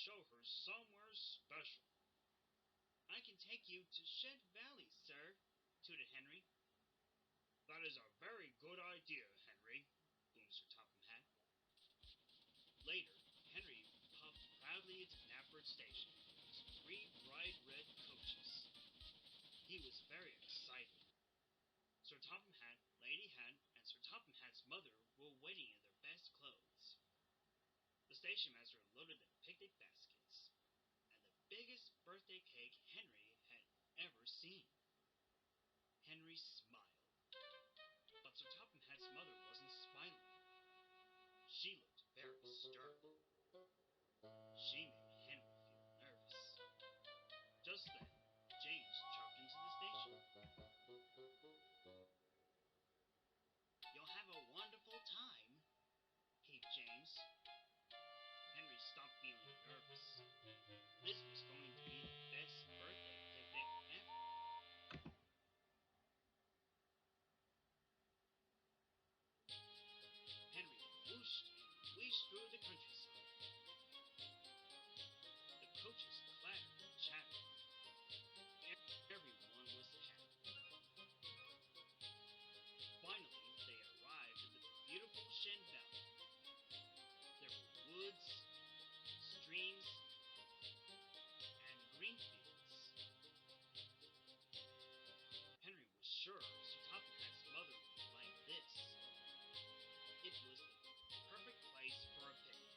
show her somewhere special. I can take you to Shed Valley, sir, tooted Henry. That is a very good idea, Henry, boomed Sir Topham Hatt. Later, Henry puffed proudly into Knapford Station with his 3 bright red coaches. He was very excited. Sir Topham Hatt, Lady Hatt, and Sir Topham Hatt's mother were waiting in their best clothes. The station master loaded the picnic baskets, and the biggest birthday cake Henry had ever seen. Henry smiled, but Sir Topham Hatt's mother wasn't smiling. She looked very stern. She made Henry feel nervous. Just then, James chucked into the station. You'll have a wonderful time, peeped James. Henry stopped feeling nervous. This was going to be the best birthday picnic ever. Henry whooshed and wheezed through the countryside. The coaches clattered and chattered. Everyone was happy. Finally, they arrived at the beautiful Shed Valley. There were woods, streams, and green fields. Henry was sure Sir Topham Hatt's mother would like this. It was the perfect place for a picnic.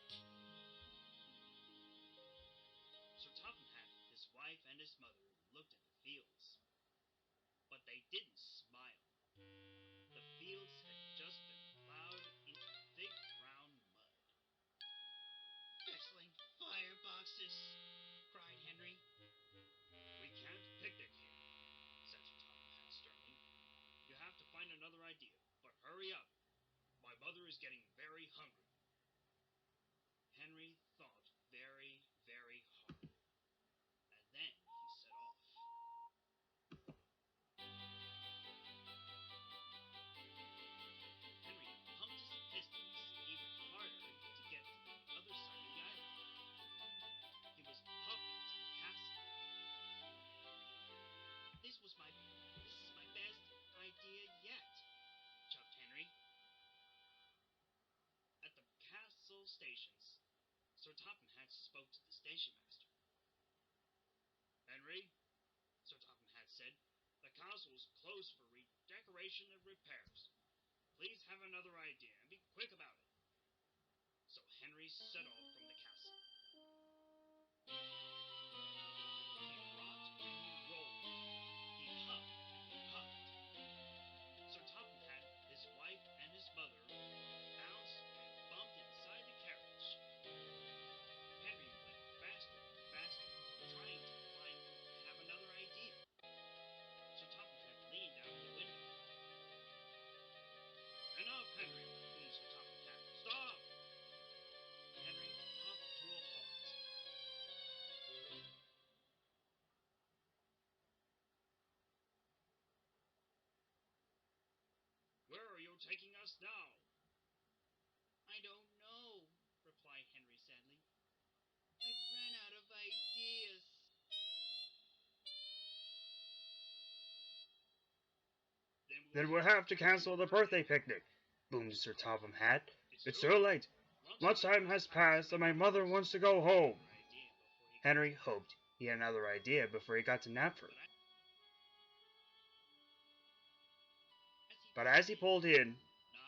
Sir Topham Hatt, his wife, and his mother looked at the fields, but they didn't smile. The fields had just been plowed into thick brown mud. Bristling fireboxes, cried Henry. We can't picnic here, said Sir Topham Hatt sternly. You have to find another idea, but hurry up. My mother is getting very hungry. Henry thought very, very hard, and then he set off. Henry pumped his pistons even harder to get to the other side of the island. He was puffing to the castle. This is my best idea yet, chuffed Henry. At the castle stations, Sir Topham Hatt spoke to the station master. Henry, Sir Topham Hatt said, the castle is closed for redecoration and repairs. Please have another idea and be quick about it. So Henry set off from the castle. He rocked and he rolled. He huffed and he puffed. Sir Topham Hatt, his wife, and his mother bounced and bumped inside the carriage. Henry went faster and faster, trying to have another idea. Sir Topham Hatt leaned out of the window. Enough, Henry, boomed Sir Topham Hatt. Stop! Henry puffed to a halt. Where are you taking us now? I don't know, replied Henry sadly. I've run out of ideas. Then we'll have to cancel the birthday picnic, boomed Sir Topham Hatt. It's so late. Much time has passed and my mother wants to go home. Henry hoped he had another idea before he got to Knapford. But as he pulled in,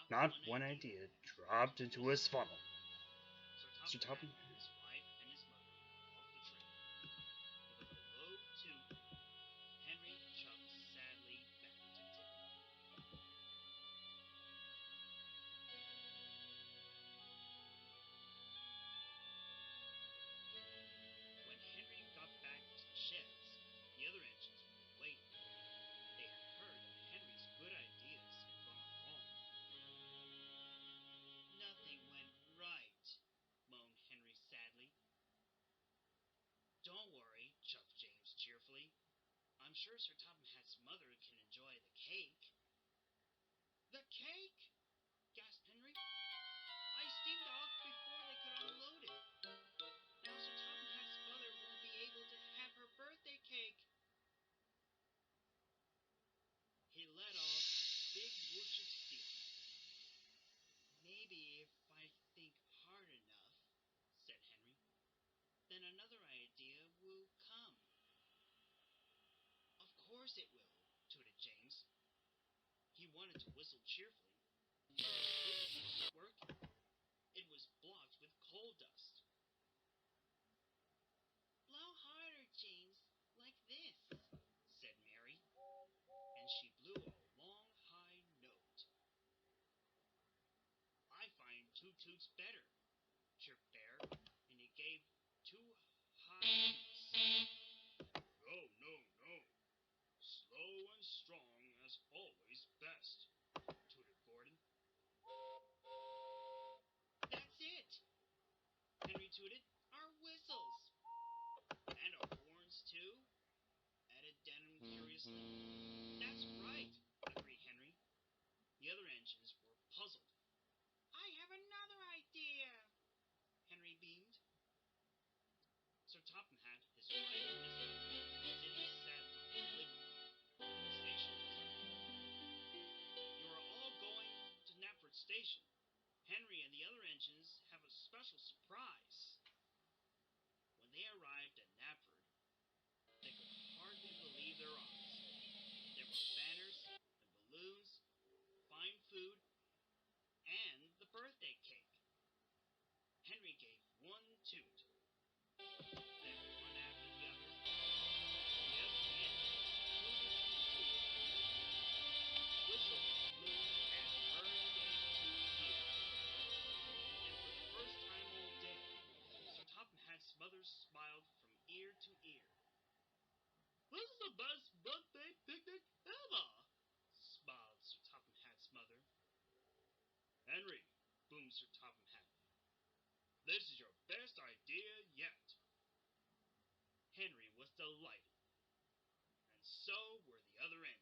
not one idea dropped into his funnel. Sir Topham Hatt, his wife, and his mother were off the train. With a low toot, Henry chugged sadly back to town. When Henry got back to the sheds, the other engines were waiting. They had heard that Henry's good ideas had gone wrong. Nothing went right, moaned Henry sadly. Don't worry, chuffed James cheerfully. I'm sure Sir Topham Hatt's mother can enjoy the cake. The cake? Gasped Henry. I steamed off before they could unload it. Now Sir Topham Hatt course it will, tooted James. He wanted to whistle cheerfully, but his whistle wasn't working. It was blocked with coal dust. Blow harder, James, like this, said Mary, and she blew a long, high note. I find two toots better, chirped Bear, and he gave 2 high toots. No, no, no. Slow and strong as always best, tooted Gordon. That's it, Henry tooted. Our whistles. And our horns, too, added Denim curiously. That's right, agreed Henry. The other engines were puzzled. I have another idea, Henry beamed. Sir Topham Hatt, his wife, and his city sat living in the station. You are all going to Knapford Station. Henry and the other engines have a special surprise. When they arrived at Knapford, they could hardly believe their eyes. There were banners and balloons, fine food, and the birthday cake. Henry gave 1 toot. Then one after the other, the other engines tooted and tooted. Whistle blew and birthday to you. And for the first time all day, Sir Topham Hatt's mother smiled from ear to ear. This is the best birthday picnic ever, smiled Sir Topham Hatt's mother. Henry, boomed Sir Topham Hatt. This is your best idea yet. Henry was delighted, and so were the other engines.